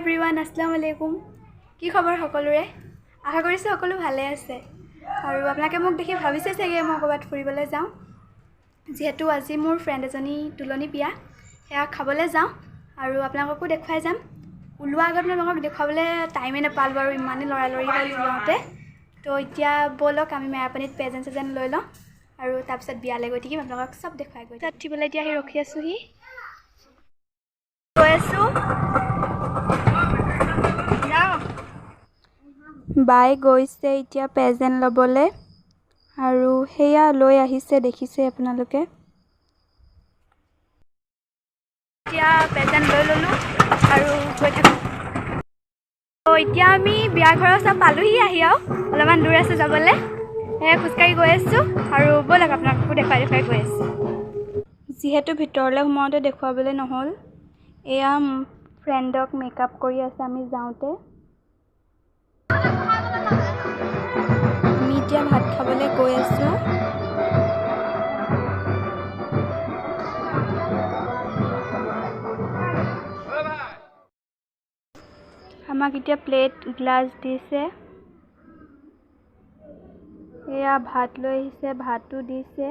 everyone আসসালামু আলাইকুম কি খবৰ সকলোৰে আশা কৰিছো সকলো ভালে আছে আৰু আপোনালোকে মোক দেখি ভাবিছে চাগে মই ক'বাত ফুৰিবলৈ যাওঁ যেহেতু আজি মোৰ ফ্ৰেণ্ড এজনী তুলনি বিয়া হেয়া খাবলৈ যাওঁ আৰু আপোনালোককো দেখুৱাই যাম উলোৱা আগত আপোনালোকক দেখুৱাবলৈ টাইমে নাপাল বাৰু ইমানে লৰালৰি হ'ল যাওঁতে তো এতিয়া বলক আমি মেৰাপানীত প্ৰেজেন্ট লৈ লওঁ আৰু তাৰপিছত বিয়ালৈ গৈ থাকিম আপোনালোকক সব দেখুৱাই গৈ তাত ঠিবলৈ এতিয়া আহি ৰখি আছোহি গৈ আছোঁ বাই গৈছে এতিয়া প্ৰেজেন্ট ল'বলৈ আৰু হেয়া লৈ আহিছে দেখিছে আপোনালোকে এতিয়া প্ৰেজেন্ট লৈ ল'লোঁ আৰু গৈ থাকোঁ তো এতিয়া আমি বিয়া ঘৰৰ সব পালোহি আহি আৰু অলপমান দূৰ আছে যাবলৈ খোজকাঢ়ি গৈ আছোঁ আৰু ব'লক আপোনালোককো দেখুৱাই গৈ আছোঁ যিহেতু ভিতৰলৈ সোমাওঁতে দেখুৱাবলৈ নহ'ল এয়া ফ্ৰেণ্ডক মেকআপ কৰি আছে আমি যাওঁতে আমি এতিয়া ভাত খাবলৈ গৈ আছোঁ আমাক এতিয়া প্লেট গ্লাছ দিছে এয়া ভাত লৈ আহিছে ভাতো দিছে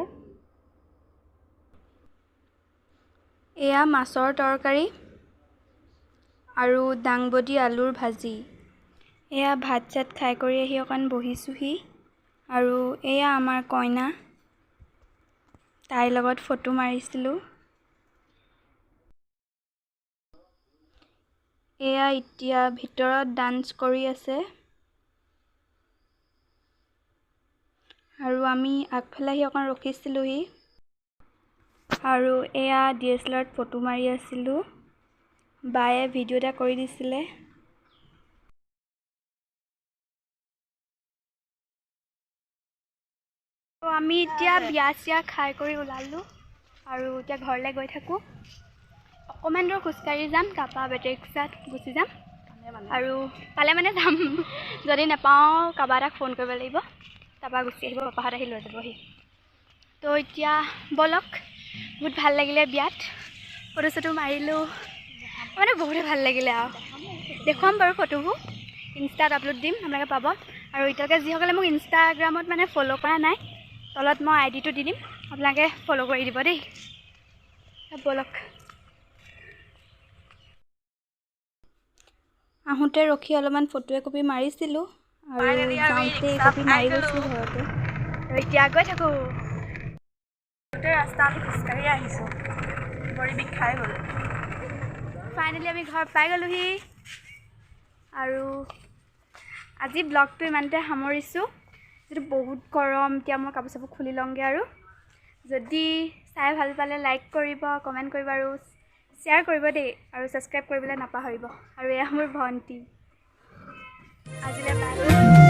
এয়া মাছৰ তৰকাৰী আৰু দাংবডি আলুৰ ভাজি এয়া ভাত চাত খাই কৰি আহি অকণ বহিছোহি আৰু এয়া আমাৰ কইনা তাইৰ লগত ফটো মাৰিছিলোঁ এয়া এতিয়া ভিতৰত ডান্স কৰি আছে আৰু আমি আগফালে আহি অকণ ৰখিছিলোহি আৰু এয়া DSLRত ফটো মাৰি আছিলোঁ বায়ে ভিডিঅ' এটা কৰি দিছিলে তো আমি এতিয়া বিয়া চিয়া খাই কৰি ওলালোঁ আৰু এতিয়া ঘৰলৈ গৈ থাকোঁ অকণমান দূৰ খোজকাঢ়ি যাম তাৰপৰা বেটেৰী ৰিক্সাত গুচি যাম আৰু পালে মানে যাম যদি নাপাওঁ কাৰোবাৰ এটাক ফোন কৰিব লাগিব তাৰপৰা গুচি আহিব পাপাহঁত আহি লৈ যাবহি তো এতিয়া বলক বহুত ভাল লাগিলে বিয়াত ফটো চটো মাৰিলোঁ মানে বহুতে ভাল লাগিলে আৰু দেখুৱাম বাৰু ফটোবোৰ ইনষ্টাত আপলোড দিম আপোনালোকে পাব আৰু এতিয়ালৈকে যিসকলে মোক ইনষ্টাগ্ৰামত মানে ফ'ল' কৰা নাই তলত মই আইডিটো দি দিম আপোনালোকে ফ'ল' কৰি দিব দেই বলক আহোঁতে ৰখি অলপমান ফটো একপি মাৰিছিলোঁ আৰু যাওঁতে একপি মাৰি লৈছোঁ ঘৰতে আৰু এতিয়া গৈ থাকোঁ গোটেই ৰাস্তা আমি খোজকাঢ়ি আহিছোঁ ভৰি বিষ খাই গ'ল ফাইনেলি আমি ঘৰ পাই গ'লোহি আৰু আজি ব্লগটো ইমানতে সামৰিছোঁ যিটো বহুত গৰম এতিয়া মই কাপোৰ চাপোৰ খুলি লওঁগৈ আৰু যদি চাই ভাল পালে লাইক কৰিব কমেণ্ট কৰিব আৰু শ্বেয়াৰ কৰিব দেই আৰু ছাবস্ক্ৰাইব কৰিবলৈ নাপাহৰিব আৰু এয়া মোৰ ভণ্টি আজিলৈ বাই